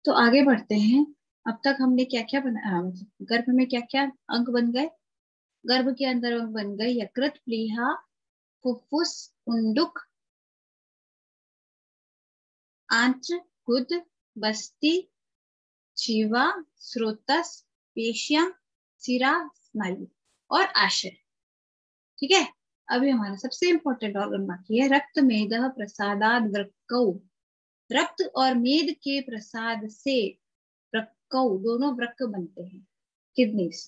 तो आगे बढ़ते हैं। अब तक हमने क्या क्या बना, गर्भ में क्या क्या अंग बन गए। गर्भ के अंदर अंग बन गए यकृत, प्लीहा, फुफ्फुस, उंडुक, आंत्र, गुद, बस्ती, जीवा, स्रोतस, पेशियां, सिरा, स्नायु और आशय। ठीक है। अभी हमारा सबसे इंपॉर्टेंट ऑर्गन बाकी है, रक्त मेदः प्रसादाद वृक्कौ। रक्त और मेद के प्रसाद से वृक्कौ, दोनों वृक्क बनते हैं, किडनीज।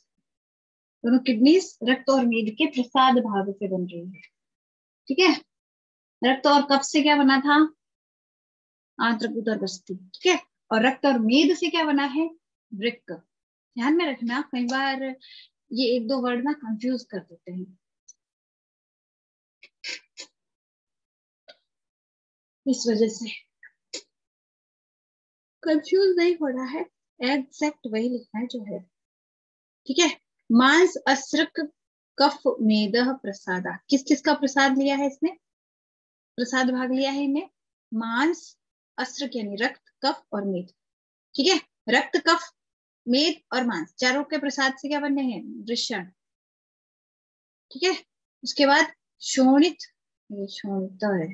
दोनों किडनीज रक्त और मेद के प्रसाद भाग से बन रही है। ठीक है। रक्त और कफ से क्या बना था, आंत्र, गुद और बस्ती। ठीक है। और रक्त और मेद से क्या बना है, वृक्क। ध्यान में रखना, कई बार ये एक दो वर्ड ना कंफ्यूज कर देते हैं, इस वजह से कंफ्यूज नहीं होना है, एग्जैक्ट वही लिखना है जो है। ठीक है। मांस, अस्रक, कफ, मेदः प्रसादा। किस किस का प्रसाद लिया है इसने, प्रसाद भाग लिया है इन्हें। मांस, अस्रक यानी रक्त, कफ और मेद। ठीक है। रक्त, कफ, मेद और मांस चारों के प्रसाद से क्या बने हैं, वृषण। ठीक है। उसके बाद शोणित, ये शोणित है,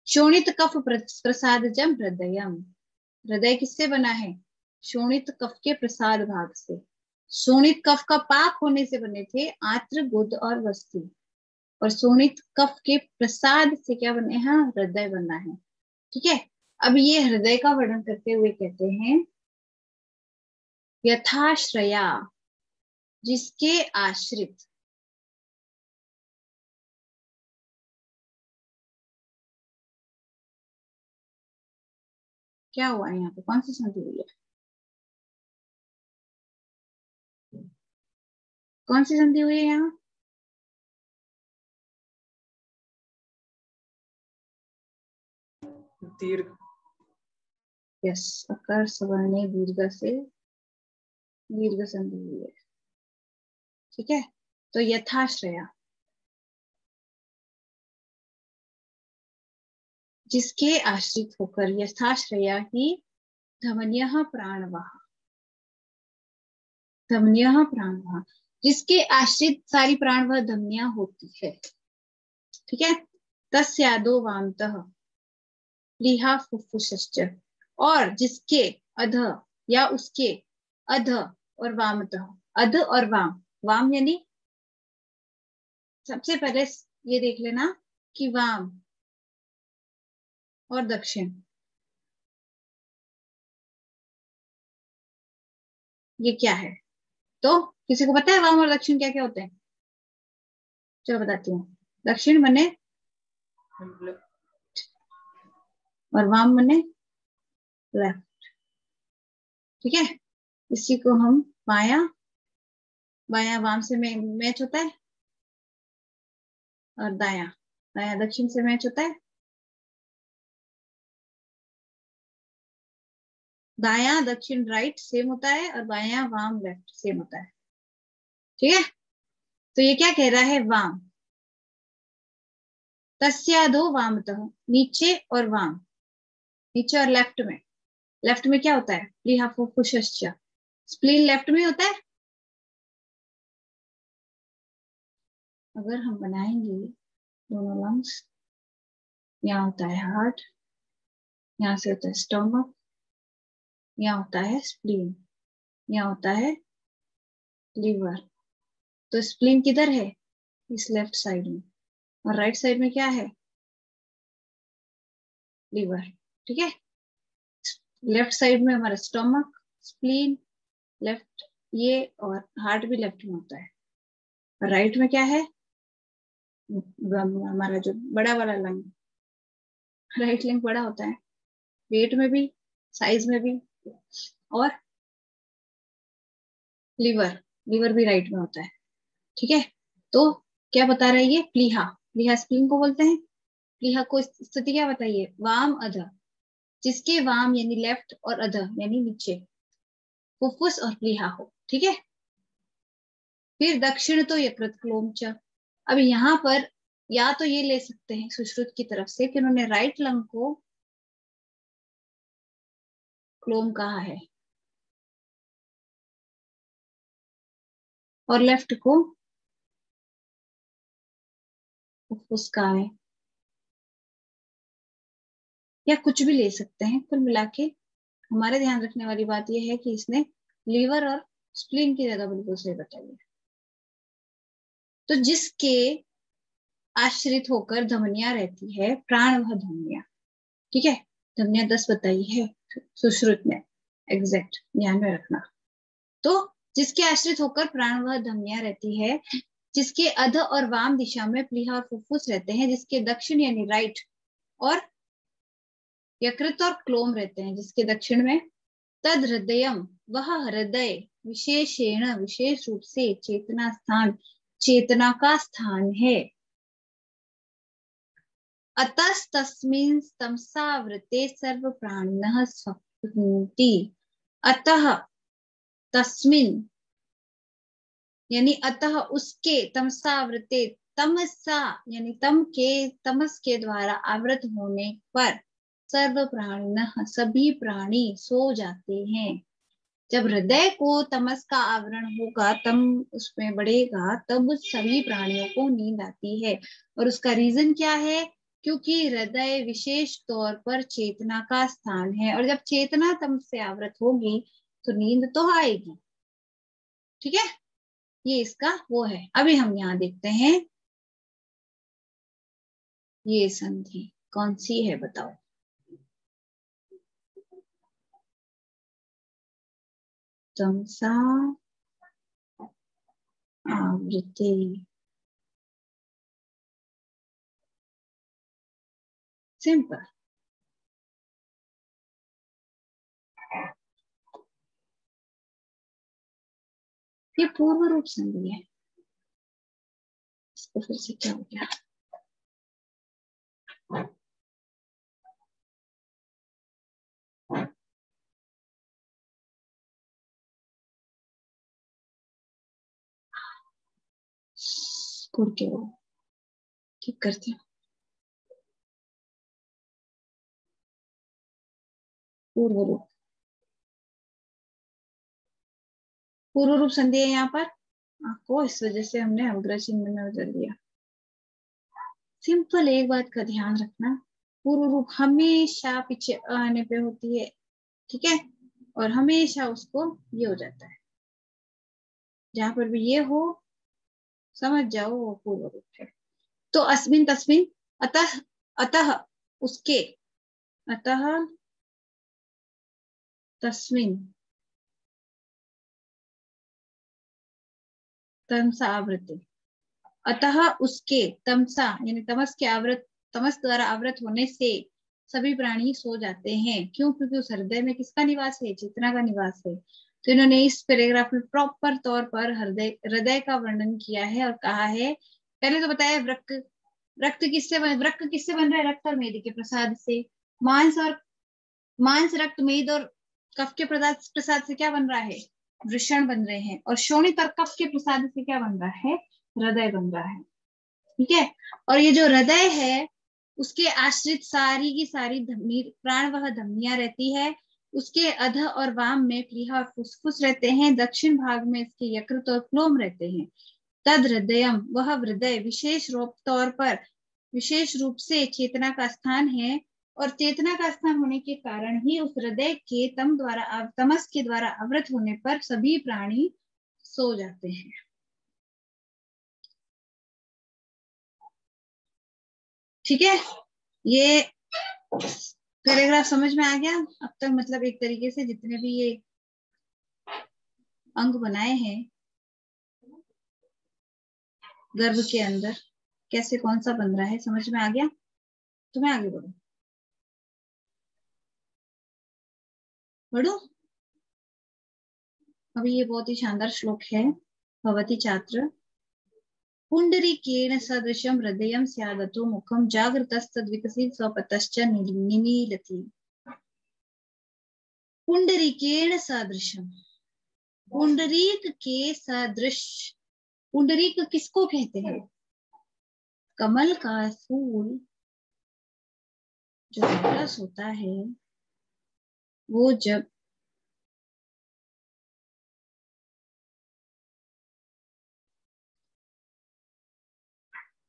शोणित कफ प्रसादजम हृदयम। हृदय किससे बना है, शोणित कफ के प्रसाद भाग से। शोणित कफ का पाक होने से बने थे आंत्र, गुद और बस्ती। और शोणित कफ के प्रसाद से क्या बने हैं, हृदय बना है। ठीक है। अब ये हृदय का वर्णन करते हुए कहते हैं, यथाश्रया, जिसके आश्रित। क्या हुआ है यहाँ पे, कौन सी संधि हुई है, कौन सी संधि हुई है यहाँ, दीर्घ। यस, अकार सवर्णे दीर्घ से दीर्घ संधि हुई है। ठीक है। तो यथाश्रया, जिसके आश्रित होकर, यथाश्रया ही धमन्यः प्राणवाह, धमन्यः प्राणवाह, जिसके आश्रित सारी प्राणवाह धमनियां होती है। ठीक है। तस्यादो वामतः प्लीहा फुफ्फुसश्च, और जिसके अध या उसके अध और वामतः, अध और वाम, वाम यानी सबसे पहले ये देख लेना कि वाम और दक्षिण ये क्या है। तो किसी को पता है वाम और दक्षिण क्या क्या होते हैं, चलो बताती हूँ। दक्षिण मने और वाम मने लेफ्ट। ठीक है। इसी को हम बाया, बाया वाम से मैच होता है, और दाया, दाया दक्षिण से मैच होता है। दाया दक्षिण राइट सेम होता है, और बाया वाम लेफ्ट सेम होता है। ठीक है। तो ये क्या कह रहा है, वाम, तस्यादो वामतः, नीचे और वाम, नीचे और लेफ्ट में क्या होता है, प्लीहा फुफ्फुसश्च, स्प्लीन लेफ्ट में होता है। अगर हम बनाएंगे दोनों लंग्स, यहाँ होता है हार्ट, यहाँ से होता है स्टोमक, यहाँ होता है स्प्लीन, यहाँ होता है लीवर। तो स्प्लीन किधर है, इस लेफ्ट साइड में, और राइट साइड में क्या है, लीवर। ठीक है। लेफ्ट साइड में हमारा स्टोमक, स्प्लीन, लेफ्ट ये, और हार्ट भी लेफ्ट में होता है। राइट में क्या है, हमारा जो बड़ा वाला लंग, राइट लंग बड़ा होता है, वेट में भी, साइज में भी। और लीवर, लीवर भी राइट में होता है। ठीक है। तो क्या बता रहा है ये, प्लीहा, प्लीहा स्प्लीन को बोलते हैं। प्लीहा को स्थिति क्या बताइए, वाम अध, जिसके वाम यानी लेफ्ट और अध यानी नीचे फुफ्फुस और प्लीहा हो। ठीक है। फिर दक्षिण तो यकृत क्लोम च। अब यहाँ पर या तो ये ले सकते हैं सुश्रुत की तरफ से कि उन्होंने राइट लंग को क्लोम कहाँ है, और लेफ्ट को फुफ्फुस कहाँ है, या कुछ भी ले सकते हैं। कुल मिला के हमारे ध्यान रखने वाली बात यह है कि इसने लीवर और स्प्लीन की जगह बिल्कुल सही बताई है। तो जिसके आश्रित होकर धमनियां रहती है, प्राण वह धमनियां, ठीक है, धमनियां 10 बताई है सुश्रुत ने, एग्जैक्ट ध्यान में रखना। तो जिसके आश्रित होकर प्राण वह धमनियां रहती है, जिसके अध और वाम दिशा में प्लीहा और फुफ्फुस रहते हैं, जिसके दक्षिण यानी राइट और यकृत और क्लोम रहते हैं, जिसके दक्षिण में, तद हृदयम वह हृदय विशेषेण विशेष रूप से चेतना स्थान, चेतना का स्थान है। अतस्तस्मिन् तमसावृते सर्व प्राणिनः स्वप्नुति। अतः तस्मिन् यानी अतः उसके, तमसावृते तमसा यानी तमस के द्वारा आवृत होने पर सर्व प्राणिनः सभी प्राणी सो जाते हैं। जब हृदय को तमस का आवरण होगा, तम उसमें बढ़ेगा, तब सभी प्राणियों को नींद आती है। और उसका रीजन क्या है, क्योंकि हृदय विशेष तौर पर चेतना का स्थान है, और जब चेतना तम से आवृत होगी तो नींद तो आएगी। ठीक है, ये इसका वो है। अभी हम यहाँ देखते हैं ये संधि कौन सी है, बताओ। तमसा आवृत्ति, सिंपल। ये पूर्व रूप संधि है। इसको फिर से क्या हो गया, कुड़ के वो ठीक करते हैं। पूर्व रूप, पूर्व रूप संधि है यहाँ पर आपको, इस वजह से हमने अग्र चिन्ह में बदल दिया। सिंपल एक बात का ध्यान रखना, पूर्व रूप हमेशा पीछे आने पे होती है, ठीक है, और हमेशा उसको ये हो जाता है। जहां पर भी ये हो समझ जाओ वो पूर्व रूप है। तो अस्मिन तस्मिन, अतः, अतः उसके, अतः तस्मिन तमसा आवृत्ति, अतः उसके तमसा यानी तमस के आवृत, तमस द्वारा आवृत होने से सभी प्राणी सो जाते हैं। क्यों, क्योंकि उस हृदय में किसका निवास है, चेतना का निवास है। तो इन्होंने इस पैराग्राफ में प्रॉपर तौर पर हृदय हृदय का वर्णन किया है और कहा है, पहले तो बताया वृक्क, रक्त किससे वृक्क किससे बन रहा है, रक्त और मेद के प्रसाद से। मांस और मांस, रक्त, मेद और कफ के प्रसाद से क्या बन रहा है, वृषण बन रहे हैं। और शोणित और कफ के प्रसाद से क्या बन रहा है, हृदय बन रहा है। ठीक है, और ये जो हृदय है उसके आश्रित सारी की सारी धमनी, प्राण वह धमनियां रहती है। उसके अध और वाम में प्लीहा और फुसफुस रहते हैं, दक्षिण भाग में इसके यकृत और क्लोम रहते हैं। तद हृदयम वह हृदय विशेष रूप तौर पर, विशेष रूप से चेतना का स्थान है, और चेतना का स्थान होने के कारण ही उस हृदय के तमस के द्वारा आवृत होने पर सभी प्राणी सो जाते हैं। ठीक है, ये पैराग्राफ समझ में आ गया अब तक, मतलब एक तरीके से जितने भी ये अंग बनाए हैं गर्भ के अंदर, कैसे कौन सा बन रहा है समझ में आ गया। तो मैं आगे बढ़ू, अभी ये बहुत ही शानदार श्लोक है। भवती छात्र, पुंडरीकेण सदृशं हृदयं स्यादतो मुखं जागृतस्तद्विकसित स्वपतश्च निमीलति। पुंडरीकेण सदृशं, पुंडरीक के सदृश, पुंडरीक किसको कहते हैं, कमल का फूल जो लोटस होता है, वो जब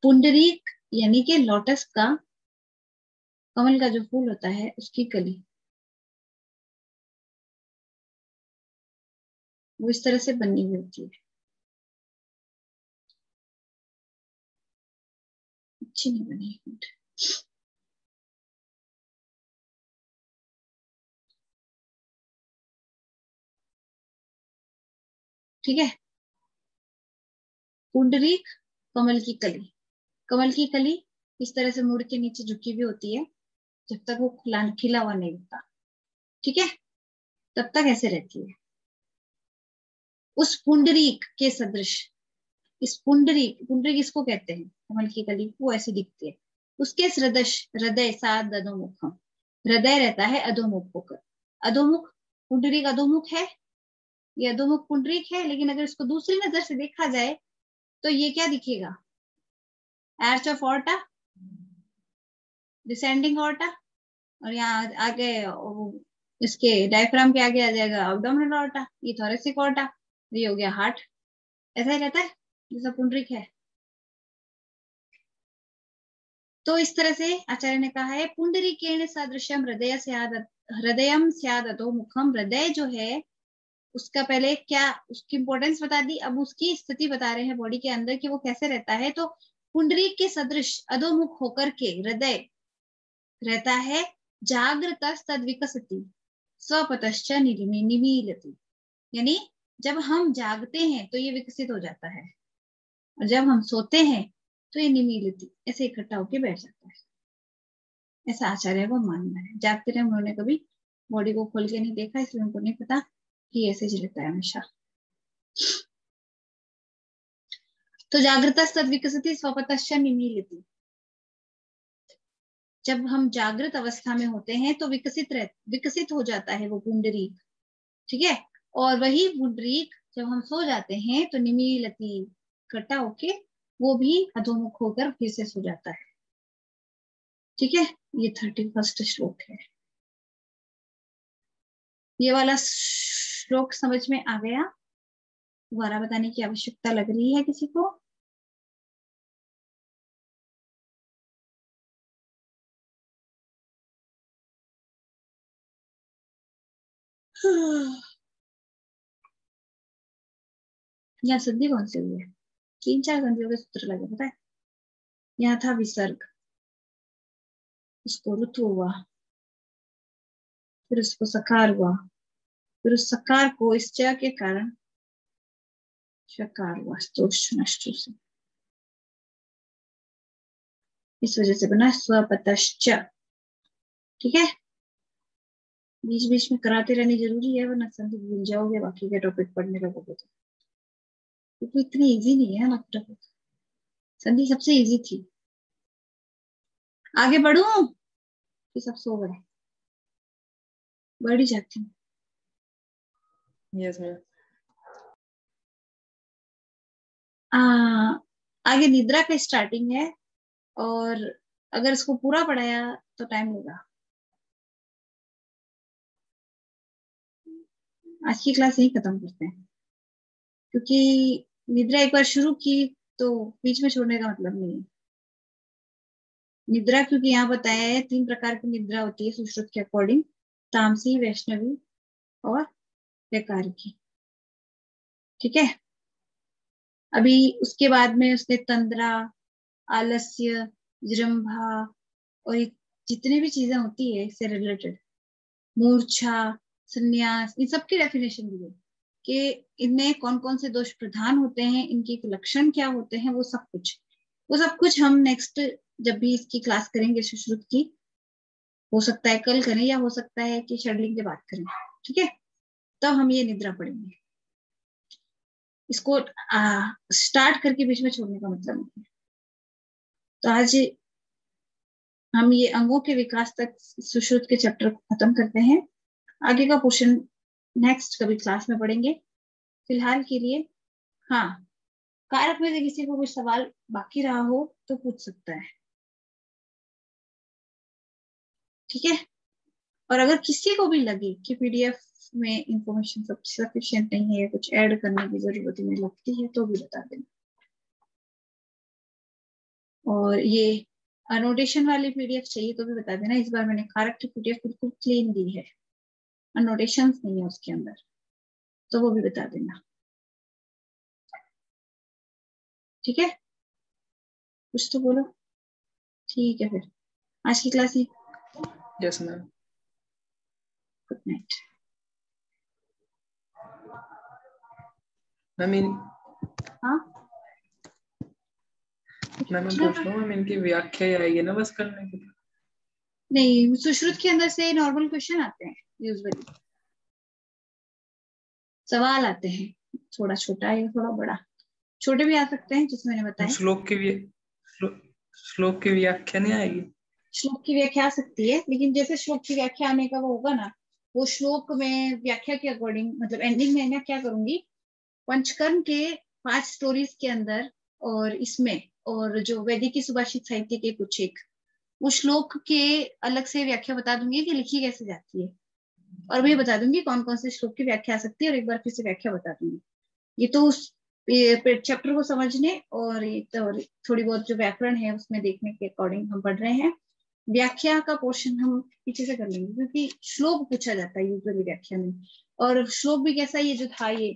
पुंडरीक यानी कि लोटस का, कमल का जो फूल होता है उसकी कली, वो इस तरह से बनी हुई होती है। अच्छी नहीं बनी। ठीक है, पुंडरीक, कमल की कली। कमल की कली इस तरह से मुड़ के नीचे झुकी हुई होती है जब तक वो खिला हुआ नहीं होता। ठीक है, तब तक ऐसे रहती है। उस पुंडरीक के सदृश, इस पुंडरीक, पुंडरीक इसको कहते हैं कमल की कली, वो ऐसी दिखती है। उसके सदृश हृदय सात अधोमुखम, हृदय रहता है अधोमुख होकर। अधोमुख, पुंडरीक अधोमुख है, ये अधोमुख पुंडरीक है, लेकिन अगर इसको दूसरी नजर से देखा जाए तो ये क्या दिखेगा, arch of aorta, descending aorta, और यहाँ आगे इसके डायफ्राम के आगे आ जाएगा अब्डोमिनल ऑर्टा, ये थोरेसिक ऑर्टा, ये हो गया हार्ट। ऐसा ही रहता है जैसा पुंडरीक है। तो इस तरह से आचार्य ने कहा है पुंडरीकेण सदृशम हृदय स्याद, हृदयम स्याद अधोमुखम, हृदय जो है उसका पहले क्या, उसकी इंपॉर्टेंस बता दी, अब उसकी स्थिति बता रहे हैं बॉडी के अंदर कि वो कैसे रहता है। तो पुंडरीक के सदृश अधोमुख होकर के हृदय रहता है, जागृत तद विकसति स्वपतश्च निमीलति, यानी जब हम जागते हैं तो ये विकसित हो जाता है, और जब हम सोते हैं तो ये निमीलति ऐसे इकट्ठा होकर बैठ जाता है। ऐसा आचार्य को मानना है। जागते रहे, उन्होंने कभी बॉडी को खोल के नहीं देखा, इसलिए उनको नहीं पता कि ऐसे ही रहता है हमेशा। तो जागृत सद विकसित स्वपतश्च निमीलति, जब हम जागृत अवस्था में होते हैं तो विकसित हो जाता है वो पुंडरीक। ठीक है, और वही पुंडरीक जब हम सो जाते हैं तो निमीलति, इकट्ठा होके वो भी अधोमुख होकर फिर से सो जाता है। ठीक है, ये 31 श्लोक है। ये वाला श्लोक समझ में आ गया? दोबारा बताने की आवश्यकता लग रही है किसी को? यहाँ संधि कौन सी हुई है? 3-4 संधियों के सूत्र लगे, पता है। यहाँ था विसर्ग, उसको ऋतु हुआ, फिर उसको सकार हुआ, फिर उस सकार को इस च के कारण शकार हुआ, नष्ट से, इस वजह से बना स्वपतश्च। ठीक है, बीच बीच में कराते रहनी जरूरी है, वरना संधि भूल जाओगे बाकी के टॉपिक पढ़ने लगोगे तो। क्योंकि इतनी इजी नहीं है ना टॉपिक, संधि सबसे इजी थी। आगे बढ़ू कि सब सो गए? बढ़ ही जाती हूँ। Yes ma'am. आगे निद्रा का स्टार्टिंग है, और अगर इसको पूरा पढ़ाया तो टाइम लेगा। आज की क्लास यही खत्म करते हैं, क्योंकि निद्रा एक बार शुरू की तो बीच में छोड़ने का मतलब नहीं है। निद्रा क्योंकि यहाँ बताया है 3 प्रकार की निद्रा होती है सुश्रुत के अकॉर्डिंग, तामसी, वैष्णवी और वैकारिकी। ठीक है, अभी उसके बाद में उसने तंद्रा, आलस्य, जृंभा और जितनी भी चीजें होती है इससे रिलेटेड, मूर्छा, संन्यास, इन सब की डेफिनेशन दी है कि इनमें कौन कौन से दोष प्रधान होते हैं, इनके लक्षण क्या होते हैं, वो सब कुछ हम नेक्स्ट जब भी इसकी क्लास करेंगे सुश्रुत की, हो सकता है कल करें या हो सकता है कि शेड्यूलिंग के बाद करें। ठीक है, तब हम ये निद्रा पढ़ेंगे। इसको स्टार्ट करके बीच में छोड़ने का मतलब नहीं है। तो आज हम ये अंगों के विकास तक सुश्रुत के चैप्टर को खत्म करते हैं। आगे का पोर्शन नेक्स्ट कभी क्लास में पढ़ेंगे। फिलहाल के लिए हाँ, कारक में से किसी को कुछ सवाल बाकी रहा हो तो पूछ सकता है। ठीक है, और अगर किसी को भी लगे कि पीडीएफ में इंफॉर्मेशन सफिशिएंट नहीं है, कुछ ऐड करने की जरूरत में लगती है, तो भी बता देना। और ये अनोटेशन वाली पीडीएफ चाहिए तो भी बता देना। इस बार मैंने करेक्ट पीडीएफ बिल्कुल क्लीन दी है, अनोटेशंस नहीं है उसके अंदर, तो वो भी बता देना। ठीक है, कुछ तो बोलो। ठीक है, फिर आज की क्लास ही। Yes ma'am. Good night. Ma'am हाँ मैं पूछ रहा हूँ मैम, इनकी व्याख्या ही आएगी ना बस करने की? नहीं, सुश्रुत के अंदर से नॉर्मल क्वेश्चन आते हैं यूजुअली, सवाल आते हैं, थोड़ा छोटा या थोड़ा बड़ा, छोटे भी आ सकते हैं जिसमें मैंने बताया। श्लोक की व्याख्या नहीं आएगी? श्लोक की व्याख्या आ सकती है, लेकिन जैसे श्लोक की व्याख्या आने का वो होगा ना, वो श्लोक में व्याख्या के अकॉर्डिंग, मतलब एंडिंग में ना क्या करूंगी, पंचकर्म के 5 स्टोरीज के अंदर और इसमें, और जो वैदिक सुभाषित साहित्य के कुछ एक, वो श्लोक के अलग से व्याख्या बता दूंगी कि लिखी कैसे जाती है, और मैं बता दूंगी कौन कौन से श्लोक की व्याख्या आ सकती है, और एक बार फिर से व्याख्या बता दूंगी। ये तो उस चैप्टर को समझने और थोड़ी बहुत जो व्याकरण है उसमें देखने के अकॉर्डिंग हम पढ़ रहे हैं। व्याख्या का पोर्शन हम पीछे से कर लेंगे, क्योंकि श्लोक पूछा जाता है यूजुअली व्याख्या में। और श्लोक भी कैसा, ये जो था ये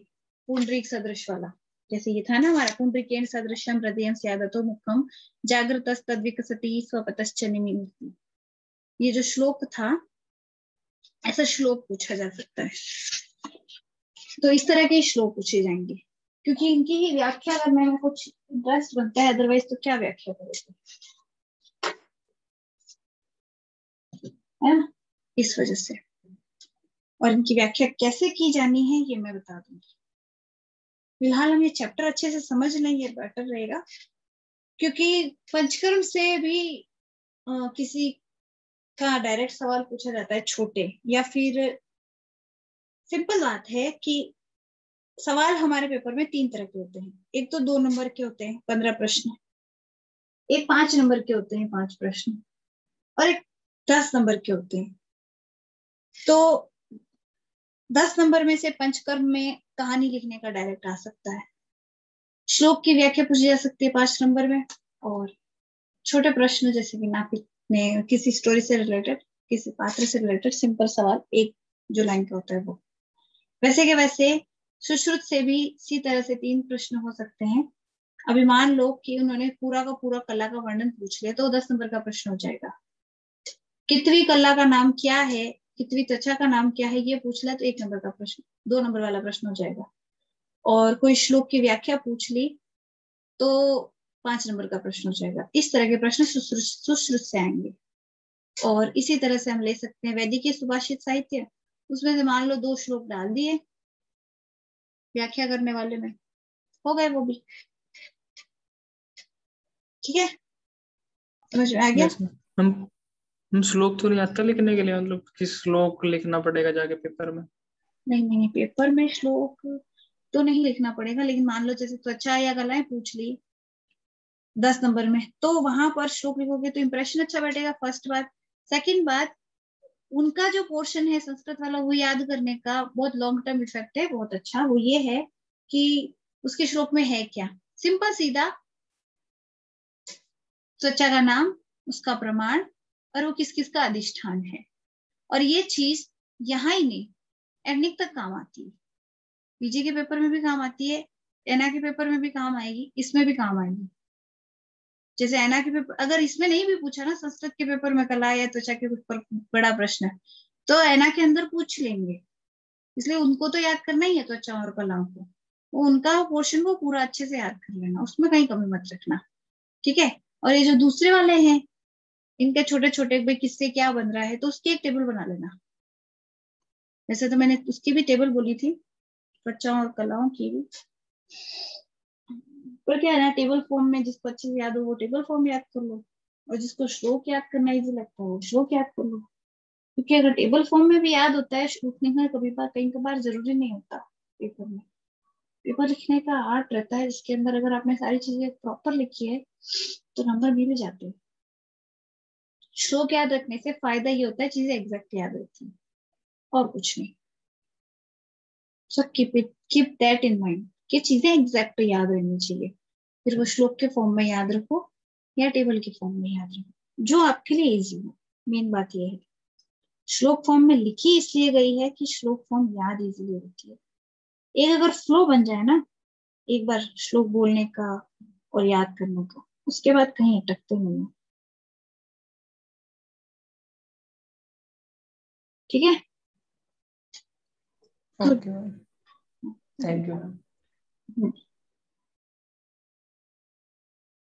पुंडरीक सदृश वाला, जैसे ये था ना हमारा, पुंडरीकेण सदृशम हृदयं स्यादतो मुखम जागृतस् तद्विकसति स्वपतश्च निमिति, ये जो श्लोक था, ऐसा श्लोक पूछा जा सकता है। तो इस तरह के श्लोक पूछे जाएंगे, क्योंकि इनकी ही व्याख्या करने में कुछ इंटरेस्ट बनता है, अदरवाइज तो क्या व्याख्या करेंगे, है ना, इस वजह से। और इनकी व्याख्या कैसे की जानी है ये मैं बता दूंगी। फिलहाल हम ये चैप्टर अच्छे से समझ लें, ये बेटर रहेगा, क्योंकि पंचकर्म से भी किसी का डायरेक्ट सवाल पूछा जाता है छोटे, या फिर सिंपल बात है कि सवाल हमारे पेपर में 3 तरह के होते हैं। एक तो 2 नंबर के होते हैं 15 प्रश्न, एक 5 नंबर के होते हैं 5 प्रश्न, और एक 10 नंबर के होते हैं। तो 10 नंबर में से पंचकर्म में कहानी लिखने का डायरेक्ट आ सकता है, श्लोक की व्याख्या पूछी जा सकती है 5 नंबर में, और छोटे प्रश्न जैसे कि नापित में किसी स्टोरी से रिलेटेड, किसी पात्र से रिलेटेड सिंपल सवाल 1 जो लाइन का होता है वो। वैसे के वैसे सुश्रुत से भी इसी तरह से 3 प्रश्न हो सकते हैं। अभी मान लो कि उन्होंने पूरा का पूरा कला का वर्णन पूछ लिया, तो 10 नंबर का प्रश्न हो जाएगा। कितवी कला का नाम क्या है, कितवी त्वचा का नाम क्या है, ये पूछ लिया तो 1 नंबर का प्रश्न, 2 नंबर वाला प्रश्न हो जाएगा। और कोई श्लोक की व्याख्या पूछ ली तो 5 नंबर का प्रश्न हो जाएगा। इस तरह के प्रश्न सुश्रुत से आएंगे। और इसी तरह से हम ले सकते हैं वैदिक सुभाषित साहित्य, उसमें से मान लो 2 श्लोक डाल दिए व्याख्या करने वाले में, हो गए वो भी। ठीक है, समझ में आ गया? Yes ma'am. हम श्लोक तो नहीं आता लिखने के लिए, मतलब किस श्लोक लिखना पड़ेगा जाके पेपर में? नहीं नहीं, पेपर में श्लोक तो नहीं लिखना पड़ेगा, लेकिन मान लो जैसे त्वचा या कलाएं पूछ ली 10 नंबर में, तो वहां पर श्लोक लिखोगे तो इंप्रेशन अच्छा बैठेगा, फर्स्ट बात। सेकंड बात, उनका जो पोर्शन है संस्कृत वाला वो याद करने का बहुत लॉन्ग टर्म इफेक्ट है, बहुत अच्छा वो ये है कि उसके श्लोक में है क्या, सिंपल सीधा त्वचा का नाम, उसका प्रमाण, और वो किस किस का अधिष्ठान है। और ये चीज यहाँ ही नहीं, एंडिंग तक काम आती है, पीजी के पेपर में भी काम आती है, एना के पेपर में भी काम आएगी, इसमें भी काम आएगी। जैसे एना के पेपर अगर इसमें नहीं भी पूछा ना, संस्कृत के पेपर में कला या त्वचा के ऊपर बड़ा प्रश्न है, तो एना के अंदर पूछ लेंगे, इसलिए उनको तो याद करना ही है त्वचा और कलाओं को, वो उनका पोर्शन को पूरा अच्छे से याद कर लेना, उसमें कहीं कमी मत रखना। ठीक है, और ये जो दूसरे वाले हैं इनके छोटे छोटे भाई किससे क्या बन रहा है, तो उसकी एक टेबल बना लेना। वैसे तो मैंने उसकी भी टेबल बोली थी, त्वचा और कलाओं की भी, पर क्या है ना, टेबल फॉर्म में जिसको अच्छे से याद हो वो टेबल फॉर्म याद कर लो, और जिसको श्लोक याद करना इजी लगता है वो श्लोक याद कर लो। क्योंकि अगर टेबल फॉर्म में भी याद होता है, श्लोक लिखना कभी बार कई बार जरूरी नहीं होता पेपर में। पेपर लिखने का आर्ट रहता है जिसके अंदर अगर आपने सारी चीजें प्रॉपर लिखी है तो नंबर मिल जाते हैं। श्लोक याद रखने से फायदा ये होता है चीजें एग्जैक्ट याद रहती है, और कुछ नहीं। So keep that in mind कि चीजें एग्जैक्ट याद रहनी चाहिए, फिर वो श्लोक के फॉर्म में याद रखो, या टेबल के फॉर्म में याद रखो, जो आपके लिए इजी हो। मेन बात ये है श्लोक फॉर्म में लिखी इसलिए गई है कि श्लोक फॉर्म याद इजीली होती है। एक अगर फ्लो बन जाए ना एक बार श्लोक बोलने का और याद करने का, उसके बाद कहीं अटकते नहीं है। ठीक है। Okay ma'am, thank you ma'am.